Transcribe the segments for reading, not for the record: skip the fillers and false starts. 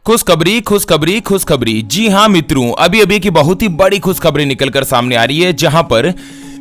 खुशखबरी खुशखबरी खुशखबरी। जी हाँ मित्रों, अभी अभी की बहुत ही बड़ी खुशखबरी निकलकर सामने आ रही है, जहां पर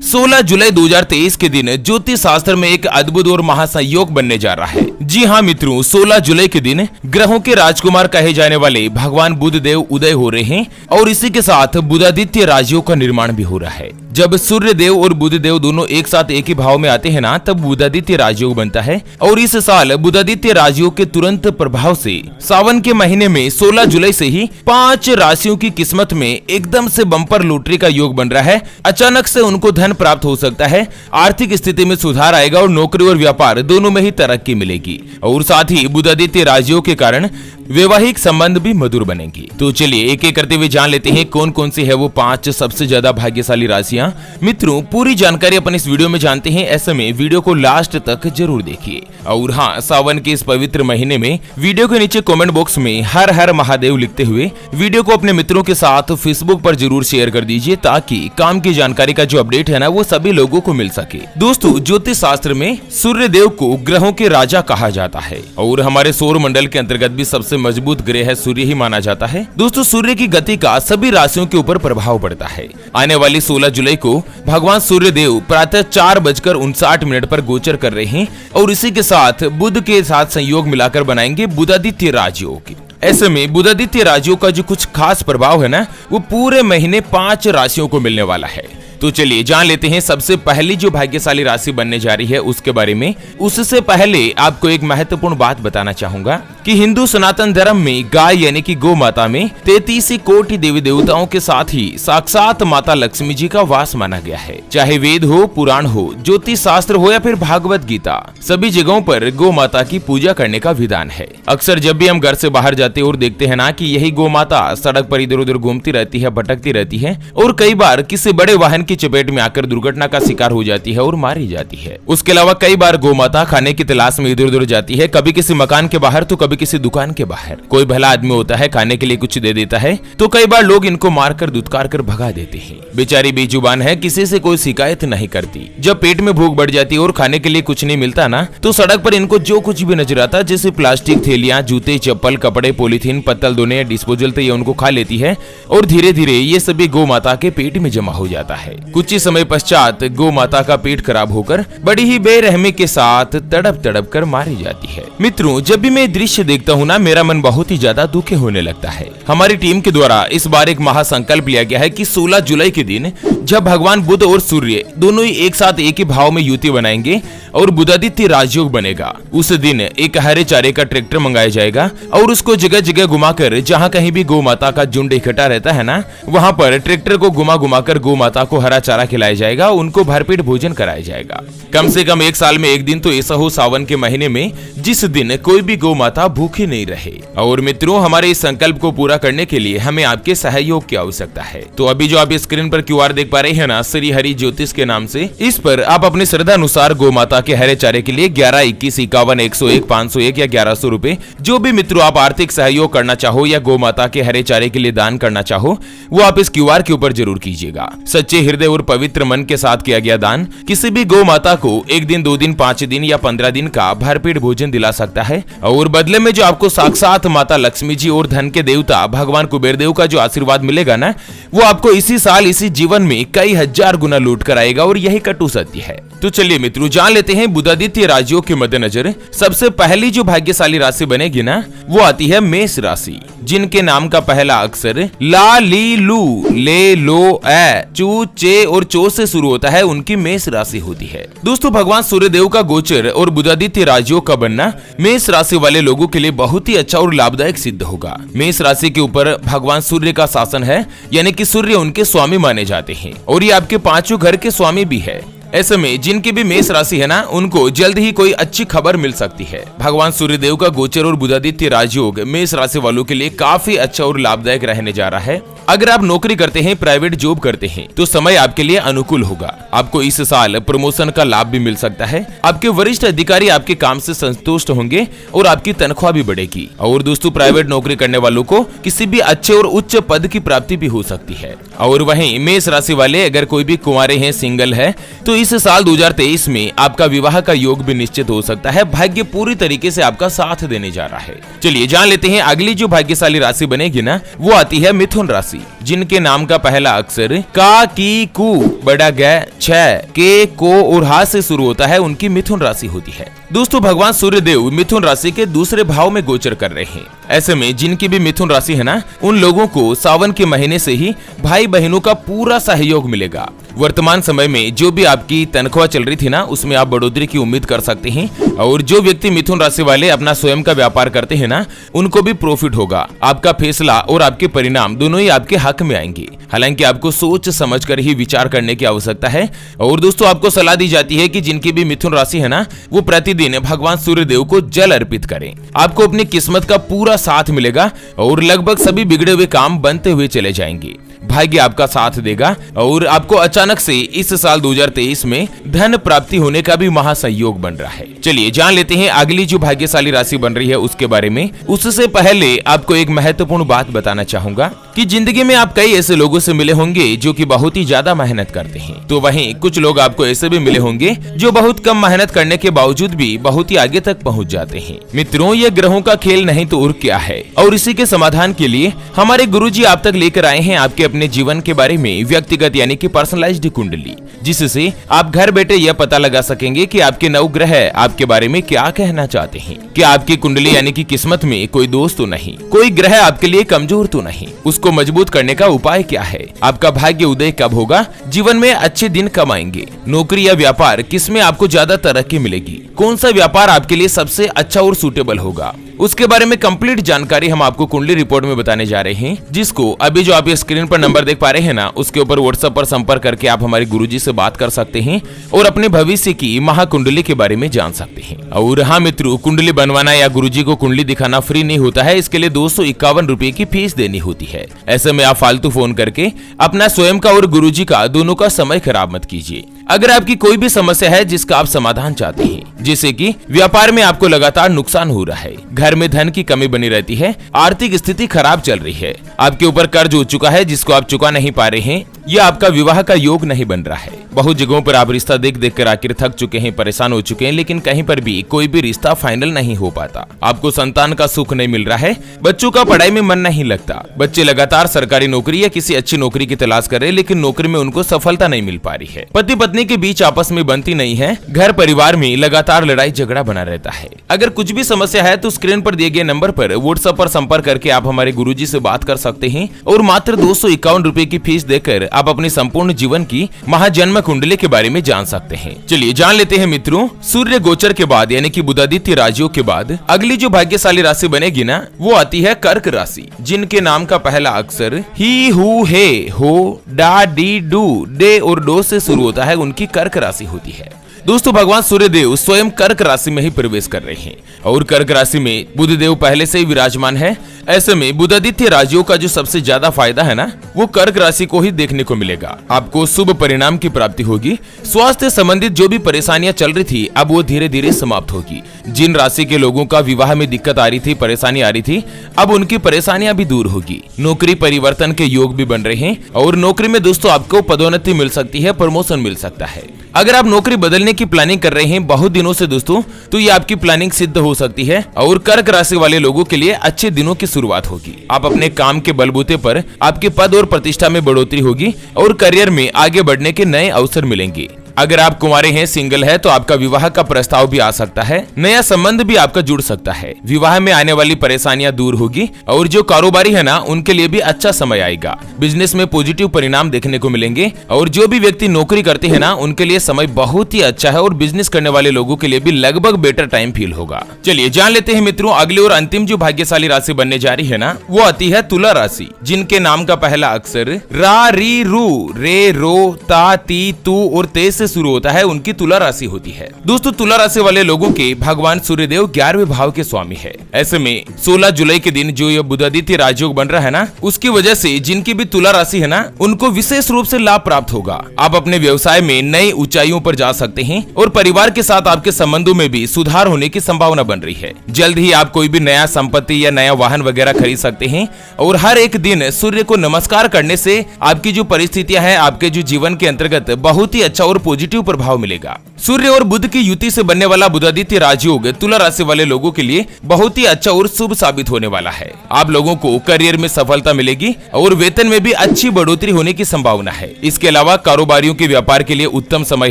16 जुलाई 2023 के दिन ज्योतिष शास्त्र में एक अद्भुत और महासंयोग बनने जा रहा है। जी हाँ मित्रों, 16 जुलाई के दिन ग्रहों के राजकुमार कहे जाने वाले भगवान बुध देव उदय हो रहे हैं और इसी के साथ बुधादित्य राजियों का निर्माण भी हो रहा है। जब सूर्य देव और बुध देव दोनों एक साथ एक ही भाव में आते हैं ना, तब बुधादित्य राजयोग बनता है। और इस साल बुधादित्य राजयोग के तुरंत प्रभाव से सावन के महीने में 16 जुलाई से ही 5 राशियों की किस्मत में एकदम से बम्पर लॉटरी का योग बन रहा है। अचानक से उनको धन प्राप्त हो सकता है, आर्थिक स्थिति में सुधार आएगा और नौकरी और व्यापार दोनों में ही तरक्की मिलेगी। और साथ ही बुधादित्य राजयोग के कारण वैवाहिक संबंध भी मधुर बनेंगी। तो चलिए एक एक करते हुए जान लेते हैं कौन कौन सी है वो 5 सबसे ज्यादा भाग्यशाली राशियां। मित्रों, पूरी जानकारी अपन इस वीडियो में जानते हैं, ऐसे में वीडियो को लास्ट तक जरूर देखिए। और हाँ, सावन के इस पवित्र महीने में वीडियो के नीचे कमेंट बॉक्स में हर हर महादेव लिखते हुए वीडियो को अपने मित्रों के साथ फेसबुक पर जरूर शेयर कर दीजिए, ताकि काम की जानकारी का जो अपडेट है ना, वो सभी लोगों को मिल सके। दोस्तों, ज्योतिष शास्त्र में सूर्य देव को ग्रहों के राजा कहा जाता है और हमारे सौर मंडल के अंतर्गत भी सबसे मजबूत ग्रह है सूर्य ही माना जाता है। दोस्तों, सूर्य की गति का सभी राशियों के ऊपर प्रभाव पड़ता है। आने वाली 16 जुलाई को भगवान सूर्य देव प्रातः 4:59 पर गोचर कर रहे हैं और इसी के साथ बुध के साथ संयोग मिलाकर बनाएंगे बुधादित्य राजयोग। ऐसे में बुधादित्य राजयोग का जो कुछ खास प्रभाव है ना, वो पूरे महीने 5 राशियों को मिलने वाला है। तो चलिए जान लेते हैं सबसे पहली जो भाग्यशाली राशि बनने जा रही है उसके बारे में। उससे पहले आपको एक महत्वपूर्ण बात बताना चाहूंगा कि हिंदू सनातन धर्म में गाय यानी कि गौ माता में 33 कोटि देवी देवताओं के साथ ही साक्षात माता लक्ष्मी जी का वास माना गया है। चाहे वेद हो, पुराण हो, ज्योतिष शास्त्र हो या फिर भागवत गीता, सभी जगहों पर गौ माता की पूजा करने का विधान है। अक्सर जब भी हम घर से बाहर जाते और देखते हैं ना कि यही गौ माता सड़क पर इधर उधर घूमती रहती है, भटकती रहती है और कई बार किसी बड़े वाहन की चपेट में आकर दुर्घटना का शिकार हो जाती है और मारी जाती है। उसके अलावा कई बार गौ माता खाने की तलाश में इधर उधर जाती है, कभी किसी मकान के बाहर तो कभी किसी दुकान के बाहर। कोई भला आदमी होता है, खाने के लिए कुछ दे देता है तो कई बार लोग इनको मारकर दुत्कार कर भगा देते हैं। बेचारी बेजुबान है, किसी से कोई शिकायत नहीं करती। जब पेट में भूख बढ़ जाती है और खाने के लिए कुछ नहीं मिलता ना, तो सड़क पर इनको जो कुछ भी नजर आता, जैसे प्लास्टिक थैलियां, जूते, चप्पल, कपड़े, पॉलीथीन, पत्तल धोने या डिस्पोजल, तो ये उनको खा लेती है और धीरे धीरे ये सभी गौ माता के पेट में जमा हो जाता है। कुछ ही समय पश्चात गौ माता का पेट खराब होकर बड़ी ही बेरहमी के साथ तड़प तड़प कर मारी जाती है। मित्रों, जब भी मैं दृश्य देखता हूँ ना, मेरा मन बहुत ही ज्यादा दुखी होने लगता है। हमारी टीम के द्वारा इस बार एक महासंकल्प लिया गया है कि 16 जुलाई के दिन जब भगवान बुध और सूर्य दोनों ही एक साथ एक ही भाव में युति बनाएंगे और बुधादित्य राजयोग बनेगा, उस दिन एक हरे चारे का ट्रैक्टर मंगाया जाएगा और उसको जगह जगह घुमाकर, जहाँ कहीं भी गौ माता का झुंड इकट्ठा रहता है ना, वहाँ पर ट्रैक्टर को घुमा घुमाकर गौ माता को हरा चारा खिलाया जाएगा, उनको भरपेट भोजन कराया जाएगा। कम से कम एक साल में एक दिन तो ऐसा हो सावन के महीने में जिस दिन कोई भी गौ माता भूखी नहीं रहे। और मित्रों, हमारे इस संकल्प को पूरा करने के लिए हमें आपके सहयोग की आवश्यकता है। तो अभी जो आप स्क्रीन पर QR देख पा रहे हैं ना, श्री हरि ज्योतिष के नाम से, इस पर आप अपनी श्रद्धा अनुसार गौ माता के हरे चारे के लिए 11, 21, 51, 101, 501 या 1100 रुपए, जो भी मित्रों आप आर्थिक सहयोग करना चाहो या गौ माता के हरे चारे के लिए दान करना चाहो, वो आप इस QR के ऊपर जरूर कीजिएगा। सच्चे हृदय और पवित्र मन के साथ किया गया दान किसी भी गौ माता को 1 दिन, 2 दिन, 5 दिन या 15 दिन का भरपेट भोजन दिला सकता है। और बदले में जो आपको साक्षात माता लक्ष्मी जी और धन के देवता भगवान कुबेर देव का जो आशीर्वाद मिलेगा ना, वो आपको इसी साल, इसी जीवन में कई हजार गुना लूट कर आएगा और यही कटु सत्य है। तो चलिए मित्रों, जान लेते हैं बुधादित्य राजयोग के मद्देनजर सबसे पहली जो भाग्यशाली राशि बनेगी ना, वो आती है मेष राशि, जिनके नाम का पहला अक्षर ला, ली, लू, ले, लो, ए, चू, चे और चो से शुरू होता है, उनकी मेष राशि होती है। दोस्तों, भगवान सूर्य देव का गोचर और बुधादित्य राजयोग का बनना मेष राशि वाले लोगों के लिए बहुत ही अच्छा और लाभदायक सिद्ध होगा। मेष राशि के ऊपर भगवान सूर्य का शासन है, यानी कि सूर्य उनके स्वामी माने जाते हैं और ये आपके 5 घर के स्वामी भी है। ऐसे में जिनकी भी मेष राशि है ना, उनको जल्द ही कोई अच्छी खबर मिल सकती है। भगवान सूर्यदेव का गोचर और बुधादित्य राजयोग मेष राशि वालों के लिए काफी अच्छा और लाभदायक रहने जा रहा है। अगर आप नौकरी करते हैं, प्राइवेट जॉब करते हैं, तो समय आपके लिए अनुकूल होगा। आपको इस साल प्रमोशन का लाभ भी मिल सकता है। आपके वरिष्ठ अधिकारी आपके काम से संतुष्ट होंगे और आपकी तनख्वाह भी बढ़ेगी। और दोस्तों, प्राइवेट नौकरी करने वालों को किसी भी अच्छे और उच्च पद की प्राप्ति भी हो सकती है। और वहीं मेष राशि वाले अगर कोई भी कुंवारे हैं, सिंगल है, तो इस साल 2023 में आपका विवाह का योग भी निश्चित हो सकता है। भाग्य पूरी तरीके से आपका साथ देने जा रहा है। चलिए जान लेते हैं अगली जो भाग्यशाली राशि बनेगी ना, वो आती है मिथुन राशि, जिनके नाम का पहला अक्षर का, की, कु, बड़ा ग, छ, के, को और हा से शुरू होता है, उनकी मिथुन राशि होती है। दोस्तों भगवान सूर्य देव मिथुन राशि के दूसरे भाव में गोचर कर रहे हैं। ऐसे में जिनकी भी मिथुन राशि है ना, उन लोगों को सावन के महीने से ही भाई बहनों का पूरा सहयोग मिलेगा। वर्तमान समय में जो भी आपकी तनख्वाह चल रही थी ना, उसमें आप बढ़ोतरी की उम्मीद कर सकते हैं। और जो व्यक्ति मिथुन राशि वाले अपना स्वयं का व्यापार करते हैं ना, उनको भी प्रॉफिट होगा। आपका फैसला और आपके परिणाम दोनों ही आपके हक में आएंगे। हालांकि आपको सोच समझकर ही विचार करने की आवश्यकता है। और दोस्तों आपको सलाह दी जाती है कि जिनकी भी मिथुन राशि है ना, वो प्रतिदिन भगवान सूर्य देव को जल अर्पित करें। आपको अपनी किस्मत का पूरा साथ मिलेगा और लगभग सभी बिगड़े हुए काम बनते हुए चले जाएंगे। भाग्य आपका साथ देगा और आपको अचानक से इस साल 2023 में धन प्राप्ति होने का भी महासंयोग बन रहा है। चलिए जान लेते हैं अगली जो भाग्यशाली राशि बन रही है उसके बारे में। उससे पहले आपको एक महत्वपूर्ण बात बताना चाहूंगा कि जिंदगी में आप कई ऐसे लोगों से मिले होंगे जो कि बहुत ही ज्यादा मेहनत करते हैं, तो वहीं कुछ लोग आपको ऐसे भी मिले होंगे जो बहुत कम मेहनत करने के बावजूद भी बहुत ही आगे तक पहुंच जाते हैं। मित्रों, ये ग्रहों का खेल नहीं तो और क्या है। और इसी के समाधान के लिए हमारे गुरुजी आप तक लेकर आए हैं आपके अपने जीवन के बारे में व्यक्तिगत यानी कि पर्सनलाइज्ड कुंडली, जिससे आप घर बैठे यह पता लगा सकेंगे कि आपके नवग्रह आपके बारे में क्या कहना चाहते हैं। क्या आपकी कुंडली यानी कि किस्मत में कोई दोष तो नहीं, कोई ग्रह आपके लिए कमजोर तो नहीं, उसको मजबूत करने का उपाय क्या है, आपका भाग्य उदय कब होगा, जीवन में अच्छे दिन कब आएंगे, नौकरी या व्यापार किसमें आपको ज्यादा तरक्की मिलेगी, कौन सा व्यापार आपके लिए सबसे अच्छा और सूटेबल होगा, उसके बारे में कंप्लीट जानकारी हम आपको कुंडली रिपोर्ट में बताने जा रहे हैं, जिसको अभी जो आप ये स्क्रीन पर नंबर देख पा रहे हैं ना, उसके ऊपर व्हाट्सएप पर संपर्क करके आप हमारे गुरुजी से बात कर सकते हैं और अपने भविष्य की महाकुंडली के बारे में जान सकते हैं। और हाँ मित्रों, कुंडली बनवाना या गुरुजी को कुंडली दिखाना फ्री नहीं होता है। इसके लिए 251 रुपए की फीस देनी होती है। ऐसे में आप फालतू फोन करके अपना स्वयं का और गुरुजी का दोनों का समय खराब मत कीजिए। अगर आपकी कोई भी समस्या है जिसका आप समाधान चाहते हैं, जैसे कि व्यापार में आपको लगातार नुकसान हो रहा है, घर में धन की कमी बनी रहती है, आर्थिक स्थिति खराब चल रही है, आपके ऊपर कर्ज हो चुका है जिसको आप चुका नहीं पा रहे हैं, या आपका विवाह का योग नहीं बन रहा है, बहुत जगहों पर आप रिश्ता देख देख कर आखिर थक चुके हैं, परेशान हो चुके हैं, लेकिन कहीं पर भी कोई भी रिश्ता फाइनल नहीं हो पाता, आपको संतान का सुख नहीं मिल रहा है, बच्चों का पढ़ाई में मन नहीं लगता, बच्चे लगातार सरकारी नौकरी या किसी अच्छी नौकरी की तलाश कर रहे हैं, लेकिन नौकरी में उनको सफलता नहीं मिल पा रही है, पति पत्नी के बीच आपस में बनती नहीं है, घर परिवार में लगातार लड़ाई झगड़ा बना रहता है। अगर कुछ भी समस्या है तो स्क्रीन पर दिए गए नंबर पर व्हाट्सएप पर संपर्क करके आप हमारे गुरुजी से बात कर सकते हैं और मात्र 251 रुपए की फीस देकर आप अपने संपूर्ण जीवन की महाजन्म कुंडली के बारे में जान सकते हैं। चलिए जान लेते हैं मित्रों, सूर्य गोचर के बाद यानी कि बुधादित्य राजियों के बाद अगली जो भाग्यशाली राशि बनेगी ना, वो आती है कर्क राशि, जिनके नाम का पहला अक्षर ही, हु, हे, हो, डा, डी, डू, डे और डो से शुरू होता है, उनकी कर्क राशि होती है। दोस्तों भगवान सूर्य देव स्वयं कर्क राशि में ही प्रवेश कर रहे हैं और कर्क राशि में बुध देव पहले से ही विराजमान है। ऐसे में बुधादित्य राजियों का जो सबसे ज्यादा फायदा है ना, वो कर्क राशि को ही देखने को मिलेगा। आपको शुभ परिणाम की प्राप्ति होगी। स्वास्थ्य संबंधित जो भी परेशानियां चल रही थी, अब वो धीरे धीरे समाप्त होगी। जिन राशि के लोगों का विवाह में दिक्कत आ रही थी, परेशानी आ रही थी, अब उनकी परेशानियां भी दूर होगी। नौकरी परिवर्तन के योग भी बन रहे हैं और नौकरी में दोस्तों आपको पदोन्नति मिल सकती है, प्रमोशन मिल सकता है। अगर आप नौकरी बदलने की प्लानिंग कर रहे हैं बहुत दिनों से दोस्तों, तो ये आपकी प्लानिंग सिद्ध हो सकती है और कर्क राशि वाले लोगों के लिए अच्छे दिनों की शुरुआत होगी। आप अपने काम के बलबूते पर आपके पद और प्रतिष्ठा में बढ़ोतरी होगी और करियर में आगे बढ़ने के नए अवसर मिलेंगे। अगर आप कुंवारे हैं, सिंगल है, तो आपका विवाह का प्रस्ताव भी आ सकता है, नया संबंध भी आपका जुड़ सकता है। विवाह में आने वाली परेशानियां दूर होगी और जो कारोबारी है ना, उनके लिए भी अच्छा समय आएगा। बिजनेस में पॉजिटिव परिणाम देखने को मिलेंगे और जो भी व्यक्ति नौकरी करते हैं ना, उनके लिए समय बहुत ही अच्छा है और बिजनेस करने वाले लोगों के लिए भी लगभग बेटर टाइम फील होगा। चलिए जान लेते हैं मित्रों, अगली और अंतिम जो भाग्यशाली राशि बनने जा रही है ना, वो आती है तुला राशि, जिनके नाम का पहला अक्षर रा, री, रू, रे, रो, ता, ती, तू और ते से शुरू होता है, उनकी तुला राशि होती है। दोस्तों तुला राशि वाले लोगों के भगवान सूर्यदेव 11वें भाव के स्वामी है। ऐसे में 16 जुलाई के दिन जो ये बुधादित्य राजयोग बन रहा है ना, उसकी वजह से जिनकी भी तुला राशि है ना, उनको विशेष रूप से लाभ प्राप्त होगा। आप अपने व्यवसाय में नई ऊंचाइयों पर जा सकते हैं और परिवार के साथ आपके संबंधों में भी सुधार होने की संभावना बन रही है। जल्द ही आप कोई भी नया संपत्ति या नया वाहन वगैरह खरीद सकते हैं और हर एक दिन सूर्य को नमस्कार करने से आपकी जो परिस्थितियां हैं, आपके जो जीवन के अंतर्गत बहुत ही अच्छा और पॉजिटिव प्रभाव मिलेगा। सूर्य और बुध की युति से बनने वाला बुधादित्य राजयोग तुला राशि वाले लोगों के लिए बहुत ही अच्छा और शुभ साबित होने वाला है। आप लोगों को करियर में सफलता मिलेगी और वेतन में भी अच्छी बढ़ोतरी होने की संभावना है। इसके अलावा कारोबारियों के व्यापार के लिए उत्तम समय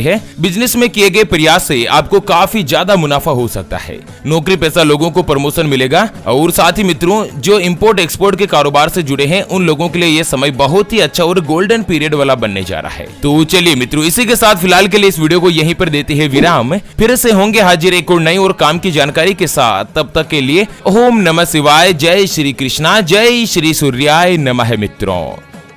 है। बिजनेस में किए गए प्रयास से आपको काफी ज्यादा मुनाफा हो सकता है। नौकरी पेशा लोगों को प्रमोशन मिलेगा और साथ ही मित्रों जो इंपोर्ट एक्सपोर्ट के कारोबार से जुड़े हैं उन लोगों के लिए यह समय बहुत ही अच्छा और गोल्डन पीरियड वाला बनने जा रहा है। तो चलिए मित्रों, इसी के साथ फिलहाल के लिए इस वीडियो को यहीं पर देते हैं विराम। फिर से होंगे हाजिर एक और नई और काम की जानकारी के साथ। तब तक के लिए ओम नमः शिवाय, जय श्री कृष्णा, जय श्री सूर्याय नमः मित्रों।